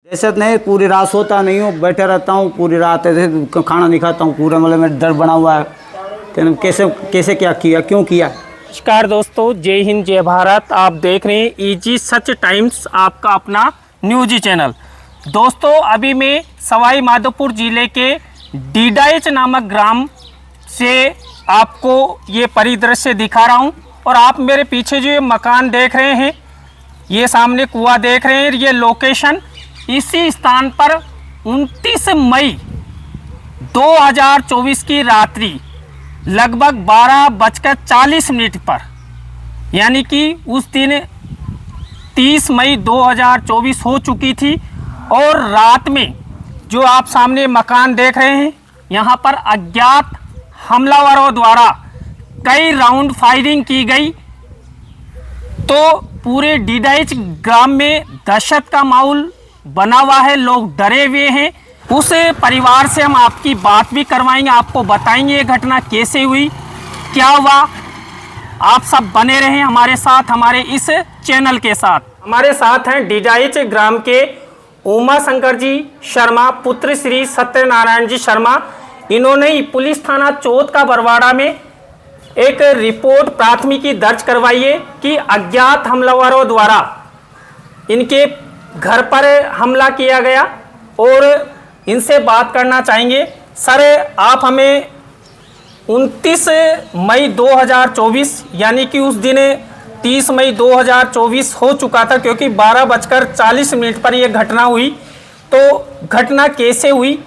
दहशत नहीं, पूरी रात सोता नहीं हूँ, बैठे रहता हूँ पूरी रात, ऐसे खाना नहीं खाता हूँ, पूरा मतलब मेरा डर बना हुआ है कि कैसे कैसे क्या किया, क्यों किया। नमस्कार दोस्तों, जय हिंद जय भारत। आप देख रहे हैं ईजी सच टाइम्स, आपका अपना न्यूज चैनल। दोस्तों, अभी मैं सवाई माधोपुर जिले के डीडाइच नामक ग्राम से आपको ये परिदृश्य दिखा रहा हूँ। और आप मेरे पीछे जो ये मकान देख रहे हैं, ये सामने कुआं देख रहे हैं, ये लोकेशन इसी स्थान पर 29 मई 2024 की रात्रि लगभग 12:40 पर, यानी कि उस दिन 30 मई 2024 हो चुकी थी। और रात में जो आप सामने मकान देख रहे हैं, यहाँ पर अज्ञात हमलावरों द्वारा कई राउंड फायरिंग की गई। तो पूरे डीडाइच ग्राम में दहशत का माहौल बना हुआ है, लोग डरे हुए हैं। उस परिवार से हम आपकी बात भी करवाएंगे, आपको बताएंगे ये घटना कैसे हुई, क्या हुआ। आप सब बने रहें हमारे साथ, हमारे इस चैनल के साथ। हमारे साथ हैं डीडाइच ग्राम के उमा शंकर जी शर्मा, पुत्र श्री सत्यनारायण जी शर्मा। इन्होंने ही पुलिस थाना चौथ का बरवाड़ा में एक रिपोर्ट प्राथमिकी दर्ज करवाई है कि अज्ञात हमलावरों द्वारा इनके घर पर हमला किया गया। और इनसे बात करना चाहेंगे। सर, आप हमें 29 मई 2024 यानी कि उस दिन 30 मई 2024 हो चुका था, क्योंकि 12:40 पर यह घटना हुई। तो घटना कैसे हुई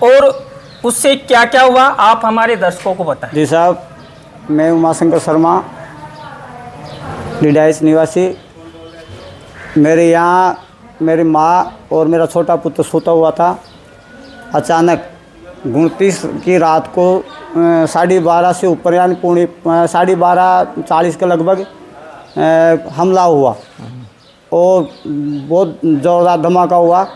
और उससे क्या क्या हुआ, आप हमारे दर्शकों को बताएं। जी साहब, मैं उमा शंकर शर्मा, डीडाइच निवासी। मेरे यहाँ मेरी माँ और मेरा छोटा पुत्र सोता हुआ था। अचानक 29 की रात को 12:30 से ऊपर, यानी 12:40 के लगभग हमला हुआ और बहुत ज़ोरदार धमाका हुआ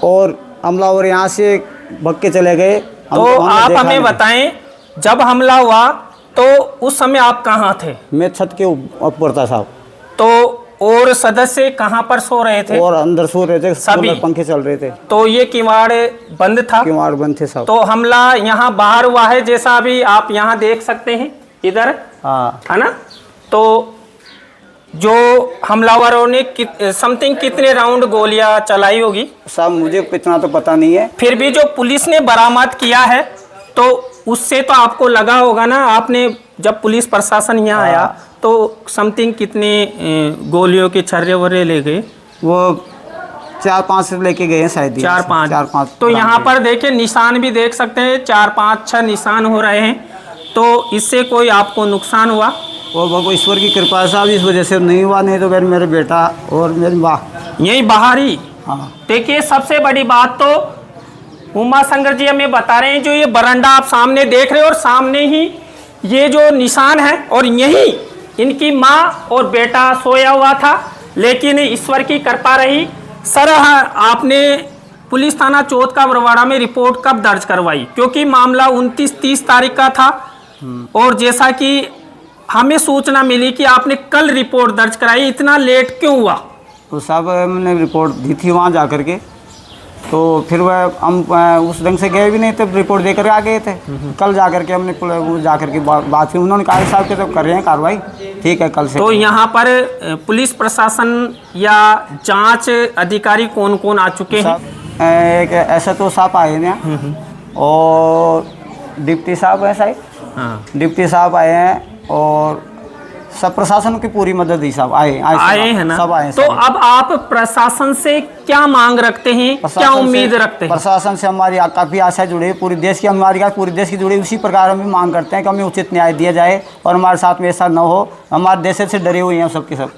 और हमलावर यहाँ से भग के चले गए। तो आप हमें बताएं, जब हमला हुआ तो उस समय आप कहाँ थे? मैं छत के ऊपर था साहब। तो और सदस्य कहाँ पर सो रहे थे? और अंदर सो रहे थे, सभी पंखे चल रहे थे। तो ये किवाड़ बंद था? किवाड़ बंद थे साहब। तो हमला यहाँ बाहर हुआ है, जैसा अभी आप यहाँ देख सकते हैं इधर, हाँ, है ना। तो जो हमलावरों ने समथिंग कितने राउंड गोलियां चलाई होगी साहब? मुझे इतना तो पता नहीं है। फिर भी जो पुलिस ने बरामद किया है, तो उससे तो आपको लगा होगा ना, आपने जब पुलिस प्रशासन यहाँ आया तो समथिंग कितने गोलियों के छर्रे वर्रे ले गए? वो 4-5 लेके गए हैं शायद। 4-5। तो यहाँ पर देखिए निशान भी देख सकते हैं, 4-5-6 निशान हो रहे हैं। तो इससे कोई आपको नुकसान हुआ? वो भगवान ईश्वर की कृपा साहब, इस वजह से नहीं हुआ, नहीं तो फिर मेरे बेटा और मेरी माँ यही बाहर ही। हाँ, देखिए, सबसे बड़ी बात तो उमा शंकर जी हमें बता रहे हैं, जो ये बरंडा आप सामने देख रहे हो और सामने ही ये जो निशान है, और यही इनकी माँ और बेटा सोया हुआ था। लेकिन ईश्वर की कृपा रही। सर, आपने पुलिस थाना चौथ का बरवाड़ा में रिपोर्ट कब दर्ज करवाई? क्योंकि मामला 29-30 तारीख का था और जैसा कि हमें सूचना मिली कि आपने कल रिपोर्ट दर्ज कराई, इतना लेट क्यों हुआ? तो साहब मैंने रिपोर्ट दी थी वहाँ जा कर के, तो फिर वह हम उस ढंग से गए भी नहीं थे, रिपोर्ट दे कर आ गए थे। कल जा कर के हमने जा कर के बात की, उन्होंने कहा साहब के तो कर रहे हैं कार्रवाई, ठीक है कल से। तो यहाँ पर पुलिस प्रशासन या जांच अधिकारी कौन कौन आ चुके हैं? एक SHO साहब आए हैं और डिप्टी साहब है शायद। हाँ, डिप्टी साहब आए हैं और सब प्रशासन की पूरी मदद दी साहब। आए हैं ना? सब आए। तो अब आप प्रशासन से क्या मांग रखते हैं, क्या उम्मीद रखते हैं? प्रशासन से हमारी काफ़ी आशा जुड़ी है, पूरी देश की, हमारी पूरी देश की जुड़ी। उसी प्रकार हम भी मांग करते हैं कि हमें उचित न्याय दिया जाए और हमारे साथ में ऐसा न हो। हमारे देश से डरे हुए हैं सबके सब।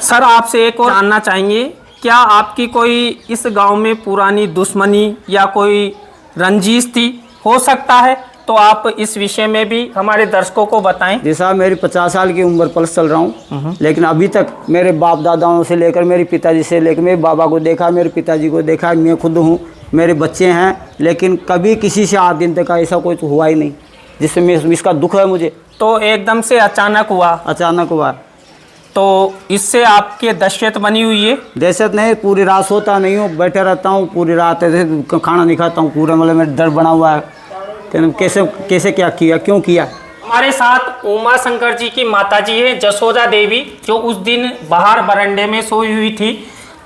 सर, आपसे एक और जानना चाहेंगे, क्या आपकी कोई इस गांव में पुरानी दुश्मनी या कोई रंजिश थी? हो सकता है तो आप इस विषय में भी हमारे दर्शकों को बताएं। जी साहब, मेरी 50 साल की उम्र प्लस चल रहा हूँ, लेकिन अभी तक मेरे बाप दादाओं से लेकर मेरे पिताजी से लेकर मेरे बाबा को देखा, मेरे पिताजी को देखा, मैं खुद हूँ, मेरे बच्चे हैं, लेकिन कभी किसी से आज दिन तक ऐसा कोई हुआ ही नहीं जिससे मैं इसका दुख है मुझे। तो एकदम से अचानक हुआ? अचानक हुआ। तो इससे आपके दहशत बनी हुई है? दहशत नहीं, पूरी रात सोता नहीं हूँ, बैठे रहता हूँ पूरी रात, ऐसे खाना नहीं खाता हूँ, पूरे मतलब में डर बना हुआ है कि कैसे कैसे क्या किया, क्यों किया। हमारे साथ उमा शंकर जी की माताजी है जसोदा देवी, जो उस दिन बाहर बरंडे में सोई हुई थी।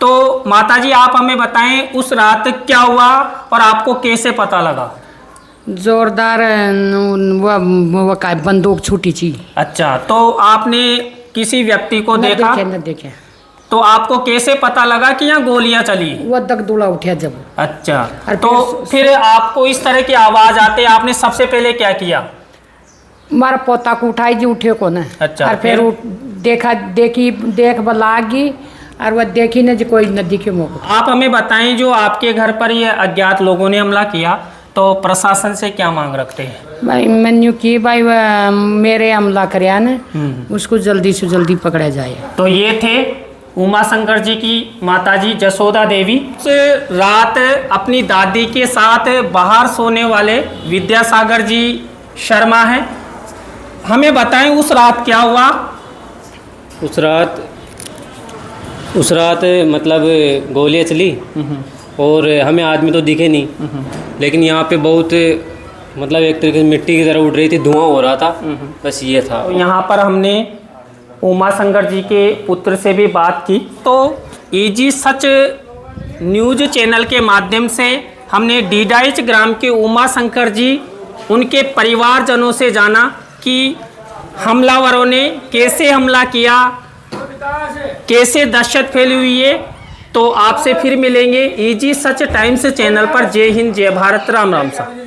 तो माताजी आप हमें बताएं उस रात क्या हुआ और आपको कैसे पता लगा? जोरदार वो काय बंदूक छूटी थी। अच्छा, तो आपने किसी व्यक्ति को देखा? न देखे। तो आपको कैसे पता लगा कि यहाँ गोलियां चली? वो दगदुला उठा जब। अच्छा, और तो फिर आपको इस तरह की आवाज आते आपने सबसे पहले क्या किया? मारा पोता को उठाई जी, उठे को ना। अच्छा, और फिर देख लागी और वह देखी न जी कोई नदी के मुँह। आप हमें बताएं जो आपके घर पर ये अज्ञात लोगों ने हमला किया, तो प्रशासन से क्या मांग रखते हैं? भाई मैंने की भाई मेरे हमला करया न, उसको जल्दी से जल्दी पकड़ा जाए। तो ये थे उमा शंकर जी की माताजी जसोदा देवी। रात अपनी दादी के साथ बाहर सोने वाले विद्यासागर जी शर्मा हैं। हमें बताएं उस रात क्या हुआ? उस रात मतलब गोलियाँ चली और हमें आदमी तो दिखे नहीं, लेकिन यहाँ पे बहुत मतलब एक तरीके से मिट्टी की तरह उड़ रही थी, धुआं हो रहा था, बस ये था। तो यहाँ पर हमने उमा शंकर जी के पुत्र से भी बात की। तो एजी सच न्यूज़ चैनल के माध्यम से हमने डीडाइच ग्राम के उमा शंकर जी, उनके परिवारजनों से जाना कि हमलावरों ने कैसे हमला किया, कैसे दहशत फैली हुई है। तो आपसे फिर मिलेंगे एजी सच टाइम्स चैनल पर। जय हिंद, जय भारत, राम राम साहब।